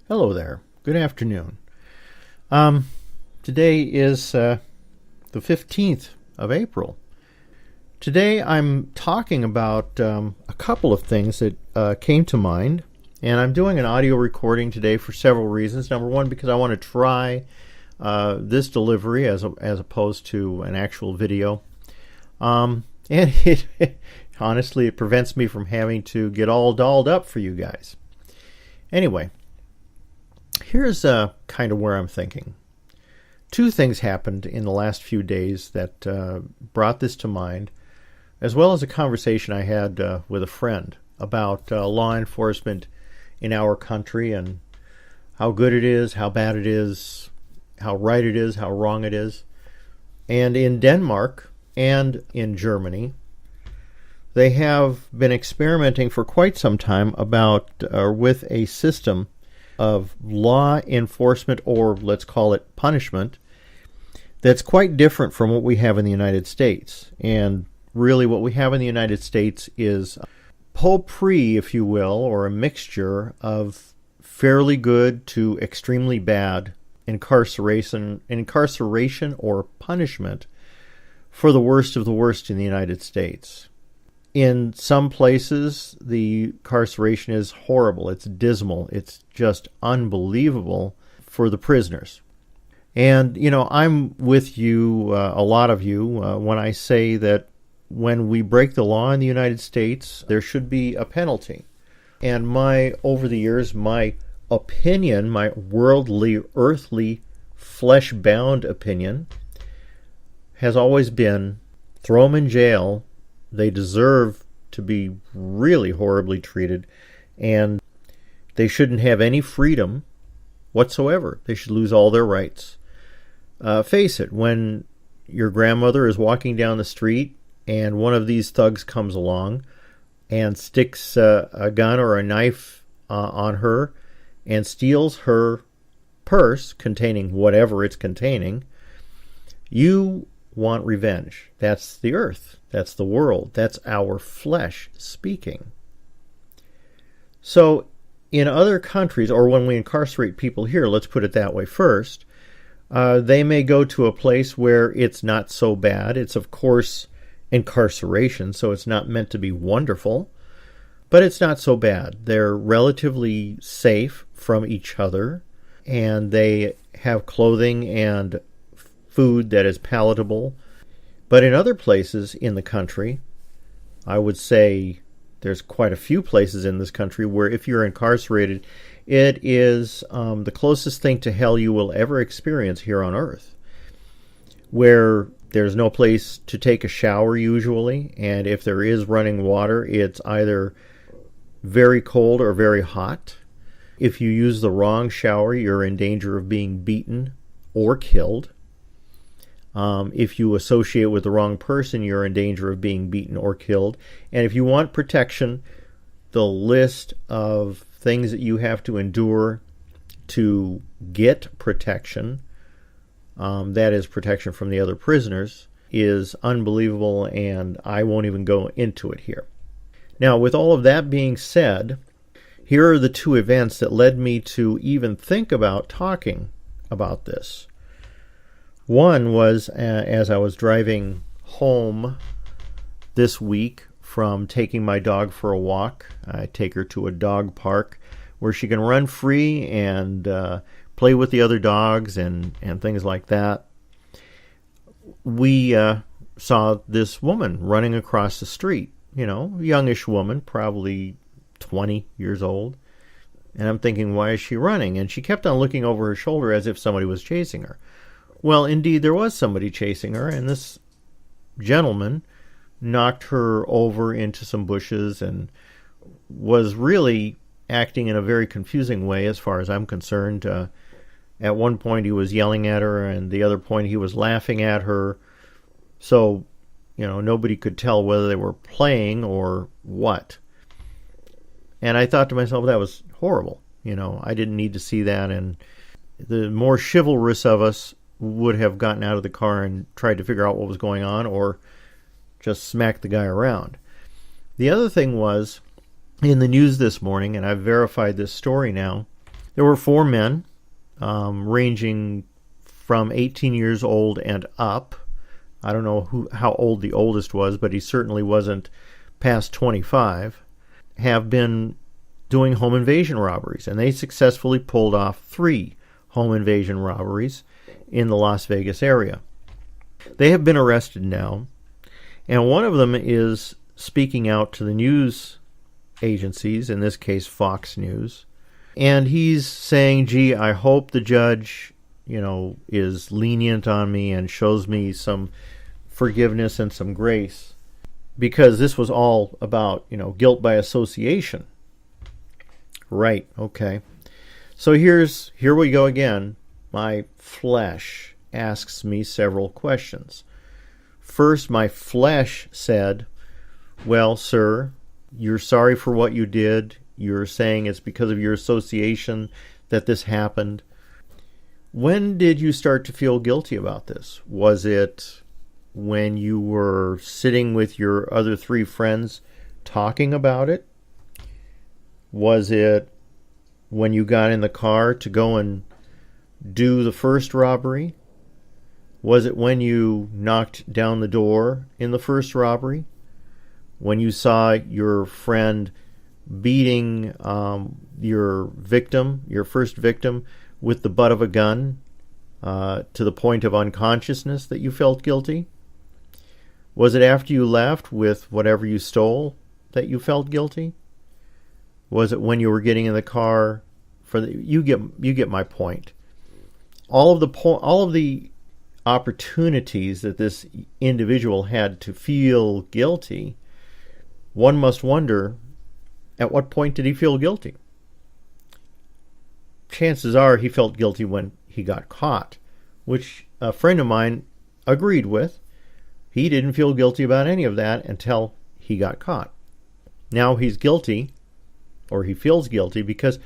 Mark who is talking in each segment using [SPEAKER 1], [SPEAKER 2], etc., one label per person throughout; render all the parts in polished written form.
[SPEAKER 1] Hello there. Good afternoon. Today is the 15th of April. Today I'm talking about a couple of things that came to mind, and I'm doing an audio recording today for several reasons. Number one, because I want to try this delivery as opposed to an actual video. And it honestly, it prevents me from having to get all dolled up for you guys. Anyway, here's kind of where I'm thinking. Two things happened in the last few days that brought this to mind, as well as a conversation I had with a friend about law enforcement in our country and how good it is, how bad it is, how right it is, how wrong it is. And in Denmark and in Germany, they have been experimenting for quite some time with a system of law enforcement, or let's call it punishment, that's quite different from what we have in the United States. And really what we have in the United States is a potpourri, if you will, or a mixture of fairly good to extremely bad incarceration or punishment for the worst of the worst in the United States. In some places, the incarceration is horrible. It's dismal. It's just unbelievable for the prisoners. And, I'm with you, a lot of you, when I say that when we break the law in the United States, there should be a penalty. And over the years, my opinion, my worldly, earthly, flesh-bound opinion, has always been throw them in jail. They deserve to be really horribly treated, and they shouldn't have any freedom whatsoever. They should lose all their rights. Face it, when your grandmother is walking down the street and one of these thugs comes along and sticks a gun or a knife on her and steals her purse containing whatever it's containing, you want revenge. That's the earth. That's the world. That's our flesh speaking. So in other countries, or when we incarcerate people here, let's put it that way first, they may go to a place where it's not so bad. It's, of course, incarceration, so it's not meant to be wonderful, but it's not so bad. They're relatively safe from each other, and they have clothing and food that is palatable. But in other places in the country, I would say there's quite a few places in this country where if you're incarcerated, it is the closest thing to hell you will ever experience here on earth, where there's no place to take a shower usually, and if there is running water, it's either very cold or very hot. If you use the wrong shower, you're in danger of being beaten or killed. If you associate with the wrong person, you're in danger of being beaten or killed. And if you want protection, the list of things that you have to endure to get protection, that is protection from the other prisoners, is unbelievable, and I won't even go into it here. Now, with all of that being said, here are the two events that led me to even think about talking about this. One was as I was driving home this week from taking my dog for a walk. I take her to a dog park where she can run free and play with the other dogs and things like that. We saw this woman running across the street, youngish woman, probably 20 years old. And I'm thinking, why is she running? And she kept on looking over her shoulder as if somebody was chasing her. Well, indeed, there was somebody chasing her, and this gentleman knocked her over into some bushes and was really acting in a very confusing way as far as I'm concerned. At one point, he was yelling at her, and the other point, he was laughing at her. So, nobody could tell whether they were playing or what. And I thought to myself, that was horrible. I didn't need to see that, and the more chivalrous of us would have gotten out of the car and tried to figure out what was going on, or just smacked the guy around. The other thing was, in the news this morning, and I've verified this story now, There were 4 men, ranging from 18 years old and up. I don't know how old the oldest was, but he certainly wasn't past 25, have been doing home invasion robberies. And they successfully pulled off 3 home invasion robberies in the Las Vegas area. They have been arrested now, and one of them is speaking out to the news agencies, in this case Fox News, and he's saying, gee, I hope the judge, is lenient on me and shows me some forgiveness and some grace, because this was all about, guilt by association. Right, okay. So here we go again. My flesh asks me several questions. First, my flesh said, well, sir, you're sorry for what you did. You're saying it's because of your association that this happened. When did you start to feel guilty about this? Was it when you were sitting with your other 3 friends talking about it? Was it when you got in the car to go and do the first robbery? Was it when you knocked down the door in the first robbery? When you saw your friend beating your first victim, with the butt of a gun to the point of unconsciousness that you felt guilty? Was it after you left with whatever you stole that you felt guilty? Was it when you were getting in the car you get my point. All of the opportunities that this individual had to feel guilty, one must wonder, at what point did he feel guilty? Chances are he felt guilty when he got caught, which a friend of mine agreed with. He didn't feel guilty about any of that until he got caught. Now he's guilty, or he feels guilty, because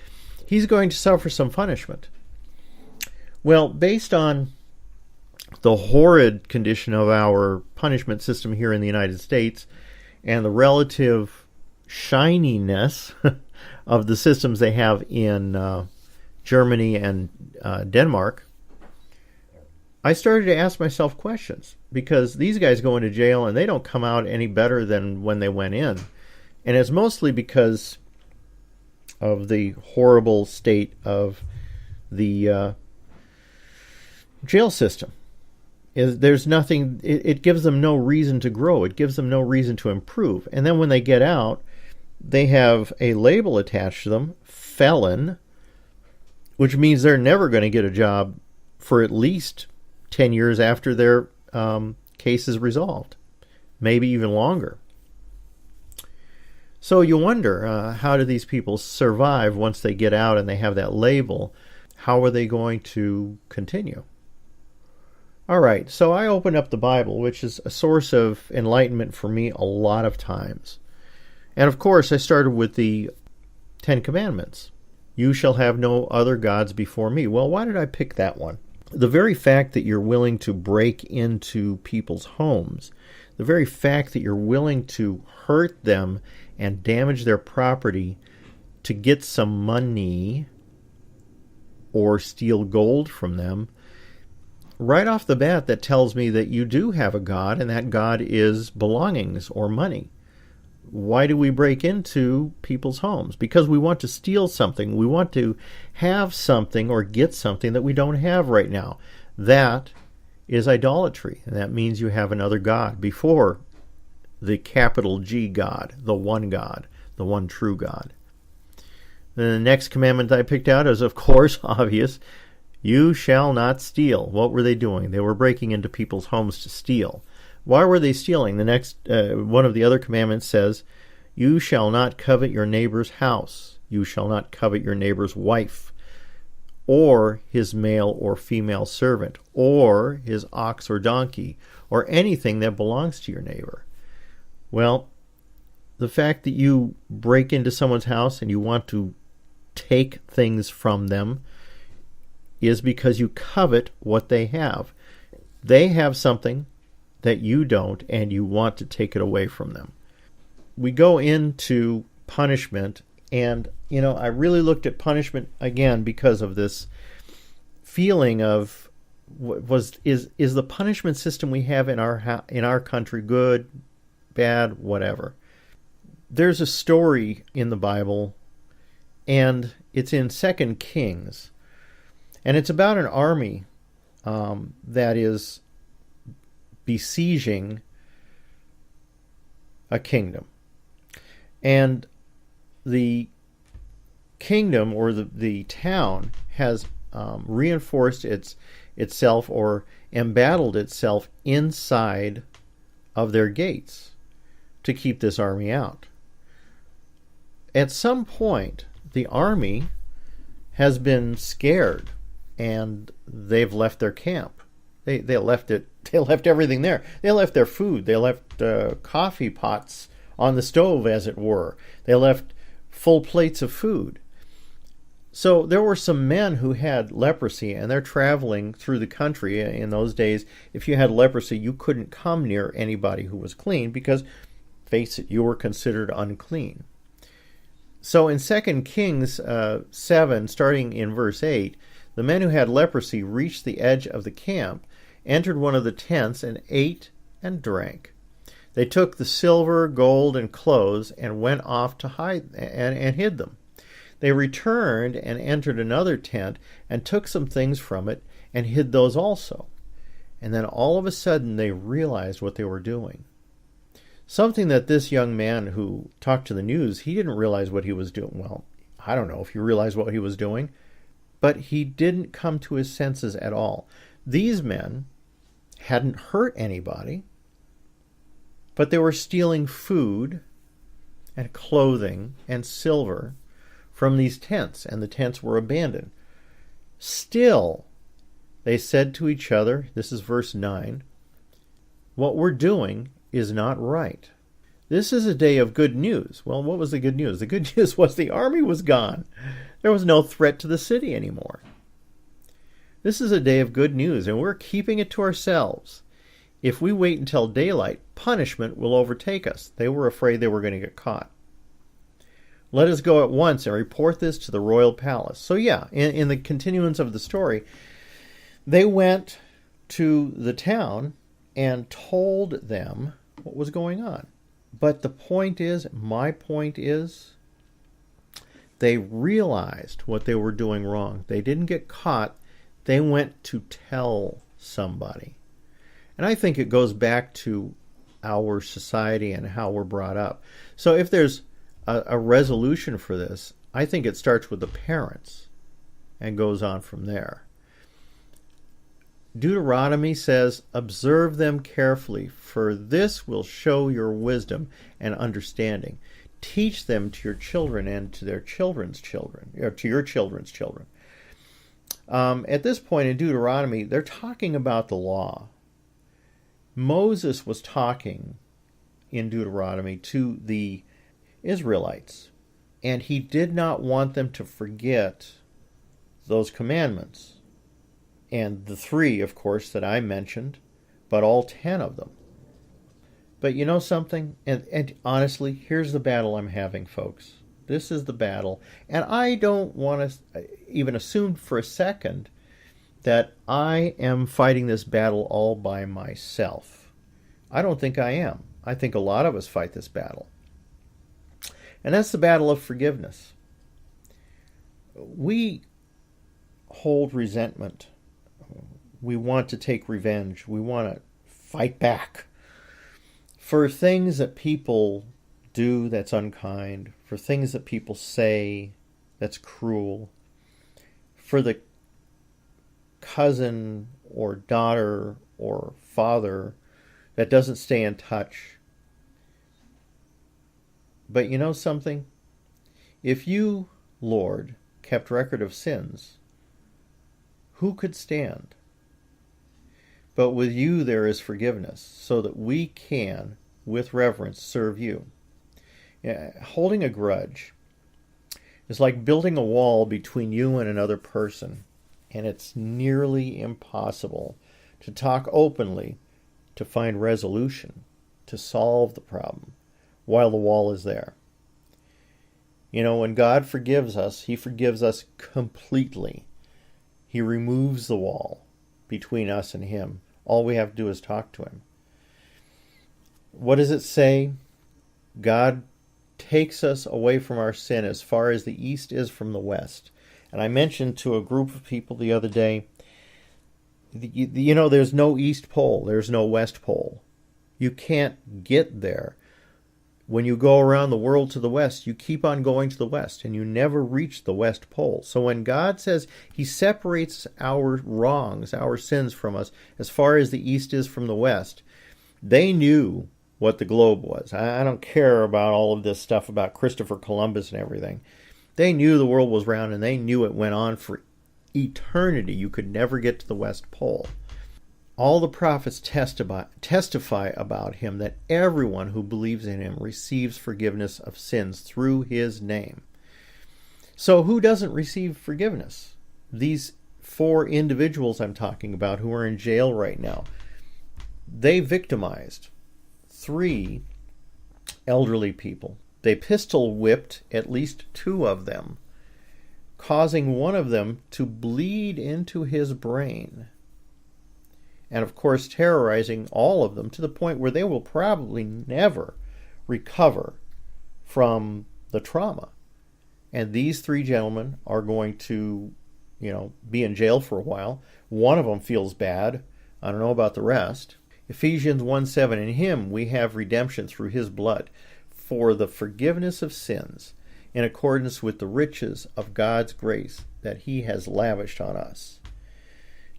[SPEAKER 1] he's going to suffer some punishment. Well, based on the horrid condition of our punishment system here in the United States and the relative shininess of the systems they have in Germany and Denmark, I started to ask myself questions, because these guys go into jail and they don't come out any better than when they went in. And it's mostly because of the horrible state of the jail system. There's nothing, it gives them no reason to grow. It gives them no reason to improve. And then when they get out, they have a label attached to them, felon, which means they're never going to get a job for at least 10 years after their case is resolved, maybe even longer. So you wonder, how do these people survive once they get out and they have that label? How are they going to continue? All right, so I opened up the Bible, which is a source of enlightenment for me a lot of times. And of course, I started with the 10 Commandments. You shall have no other gods before me. Well, why did I pick that one? The very fact that you're willing to break into people's homes, the very fact that you're willing to hurt them and damage their property to get some money or steal gold from them, right off the bat, that tells me that you do have a God, and that God is belongings or money. Why do we break into people's homes? Because we want to steal something. We want to have something or get something that we don't have right now. That is idolatry, and that means you have another God before the capital G God, the one true God. Then the next commandment I picked out is, of course, obvious. You shall not steal. What were they doing? They were breaking into people's homes to steal. Why were they stealing? The next one of the other commandments says, you shall not covet your neighbor's house. You shall not covet your neighbor's wife, or his male or female servant, or his ox or donkey, or anything that belongs to your neighbor. Well, the fact that you break into someone's house and you want to take things from them is because you covet what they have. They have something that you don't, and you want to take it away from them. We go into punishment And, I really looked at punishment again because of this feeling of is the punishment system we have in our country good, bad, whatever. There's a story in the Bible, and it's in 2 Kings, and it's about an army that is besieging a kingdom. And the kingdom, or the town, has reinforced itself or embattled itself inside of their gates to keep this army out. At some point, the army has been scared and they've left their camp. They left it. They left everything there. They left their food. They left coffee pots on the stove, as it were. They left full plates of food. So there were some men who had leprosy, and they're traveling through the country. In those days, if you had leprosy, you couldn't come near anybody who was clean because, face it, you were considered unclean. So in 2 Kings 7, starting in verse 8, the men who had leprosy reached the edge of the camp, entered one of the tents, and ate and drank. They took the silver, gold, and clothes and went off to hide and hid them. They returned and entered another tent and took some things from it and hid those also. And then all of a sudden they realized what they were doing. Something that this young man who talked to the news, he didn't realize what he was doing. Well, I don't know if he realized what he was doing, but he didn't come to his senses at all. These men hadn't hurt anybody, but they were stealing food and clothing and silver from these tents, and the tents were abandoned. Still, they said to each other, this is verse 9, what we're doing is not right. This is a day of good news. Well, what was the good news? The good news was the army was gone. There was no threat to the city anymore. This is a day of good news, and we're keeping it to ourselves. If we wait until daylight, punishment will overtake us. They were afraid they were going to get caught. Let us go at once and report this to the royal palace. So yeah, in the continuance of the story, they went to the town and told them what was going on. But the point is, my point is, they realized what they were doing wrong. They didn't get caught. They went to tell somebody. And I think it goes back to our society and how we're brought up. So if there's a resolution for this, I think it starts with the parents and goes on from there. Deuteronomy says, observe them carefully, for this will show your wisdom and understanding. Teach them to your children and to their children's children, or to your children's children. At this point in Deuteronomy, they're talking about the law. Moses was talking in Deuteronomy to the Israelites, and he did not want them to forget those commandments. And the 3, of course, that I mentioned, but all 10 of them. But you know something? And honestly, here's the battle I'm having, folks. This is the battle. And I don't want to even assume for a second that I am fighting this battle all by myself. I don't think I am. I think a lot of us fight this battle. And that's the battle of forgiveness. We hold resentment. We want to take revenge. We want to fight back for things that people do that's unkind, for things that people say that's cruel, for the cousin or daughter or father that doesn't stay in touch. But you know something? If you, Lord, kept record of sins, who could stand? But with you there is forgiveness, so that we can, with reverence, serve you. Holding a grudge is like building a wall between you and another person, and it's nearly impossible to talk openly, to find resolution, to solve the problem, while the wall is there. When God forgives us, he forgives us completely. He removes the wall between us and him. All we have to do is talk to him. What does it say? God takes us away from our sin as far as the east is from the west. And I mentioned to a group of people the other day, there's no East Pole, there's no West Pole. You can't get there. When you go around the world to the west, you keep on going to the west, and you never reach the West Pole. So when God says he separates our wrongs, our sins from us, as far as the east is from the west, they knew what the globe was. I don't care about all of this stuff about Christopher Columbus and everything. They knew the world was round, and they knew it went on for eternity. You could never get to the West Pole. All the prophets testify about him, that everyone who believes in him receives forgiveness of sins through his name. So who doesn't receive forgiveness? These 4 individuals I'm talking about who are in jail right now, they victimized 3 elderly people. They pistol whipped at least 2 of them, causing one of them to bleed into his brain. And of course terrorizing all of them to the point where they will probably never recover from the trauma. And these 3 gentlemen are going to, be in jail for a while. One of them feels bad. I don't know about the rest. Ephesians 1:7, in him we have redemption through his blood, for the forgiveness of sins, in accordance with the riches of God's grace that he has lavished on us.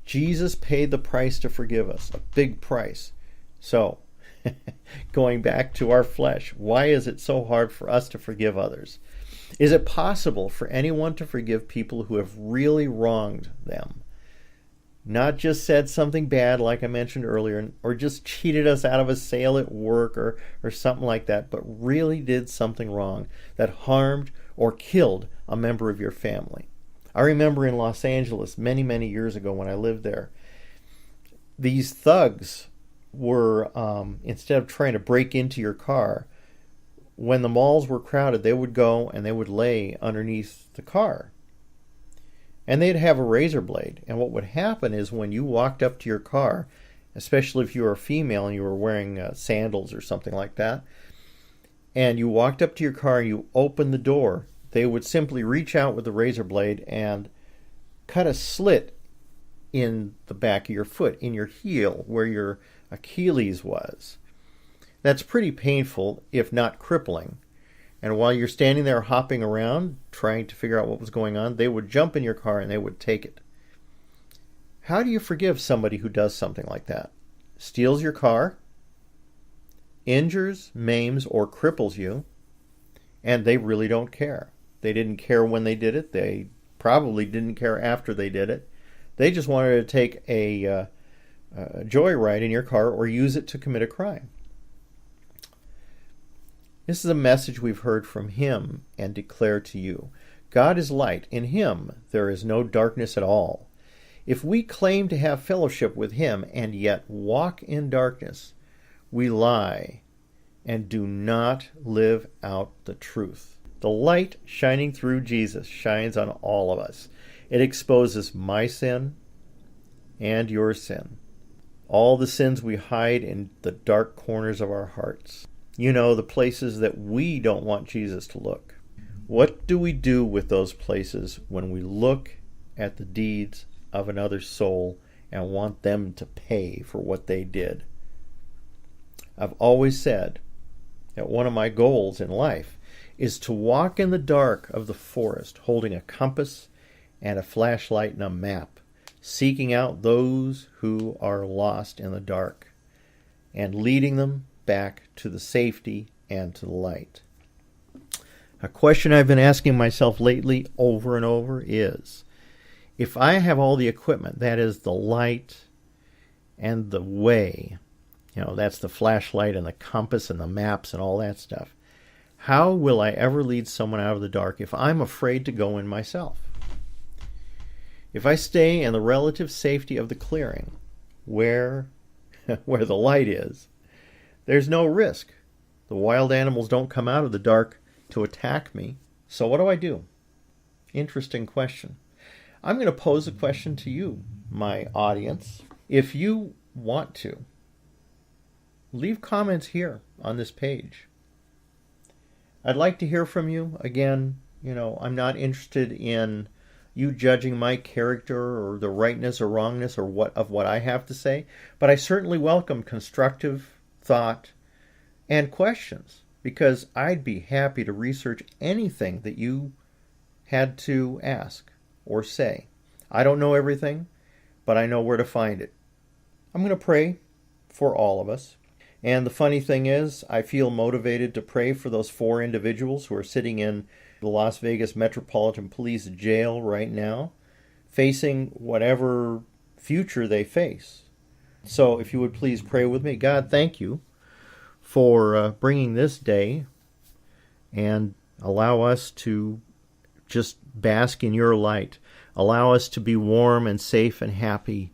[SPEAKER 1] Jesus paid the price to forgive us, a big price. So, going back to our flesh, why is it so hard for us to forgive others? Is it possible for anyone to forgive people who have really wronged them? Not just said something bad, like I mentioned earlier, or just cheated us out of a sale at work or something like that, but really did something wrong that harmed or killed a member of your family. I remember in Los Angeles many, many years ago when I lived there, these thugs were, instead of trying to break into your car, when the malls were crowded, they would go and they would lay underneath the car. And they'd have a razor blade. And what would happen is when you walked up to your car, especially if you were a female and you were wearing sandals or something like that, and you walked up to your car and you opened the door, they would simply reach out with the razor blade and cut a slit in the back of your foot, in your heel, where your Achilles was. That's pretty painful, if not crippling. And while you're standing there hopping around, trying to figure out what was going on, they would jump in your car and they would take it. How do you forgive somebody who does something like that? Steals your car, injures, maims, or cripples you, and they really don't care. They didn't care when they did it. They probably didn't care after they did it. They just wanted to take a joyride in your car or use it to commit a crime. This is a message we've heard from him and declare to you. God is light. In him there is no darkness at all. If we claim to have fellowship with him and yet walk in darkness, we lie and do not live out the truth. The light shining through Jesus shines on all of us. It exposes my sin and your sin. All the sins we hide in the dark corners of our hearts. The places that we don't want Jesus to look. What do we do with those places when we look at the deeds of another soul and want them to pay for what they did? I've always said that one of my goals in life is to walk in the dark of the forest holding a compass and a flashlight and a map, seeking out those who are lost in the dark and leading them back to the safety and to the light. A question I've been asking myself lately over and over is, if I have all the equipment, that is the light and the way, that's the flashlight and the compass and the maps and all that stuff, how will I ever lead someone out of the dark if I'm afraid to go in myself? If I stay in the relative safety of the clearing, where the light is, there's no risk. The wild animals don't come out of the dark to attack me. So what do I do? Interesting question. I'm going to pose a question to you, my audience. If you want to, leave comments here on this page. I'd like to hear from you. Again, I'm not interested in you judging my character or the rightness or wrongness or what I have to say, but I certainly welcome constructive thought and questions, because I'd be happy to research anything that you had to ask or say. I don't know everything, but I know where to find it. I'm going to pray for all of us. And the funny thing is, I feel motivated to pray for those 4 individuals who are sitting in the Las Vegas Metropolitan Police Jail right now, facing whatever future they face. So if you would please pray with me. God, thank you for bringing this day, and allow us to just bask in your light. Allow us to be warm and safe and happy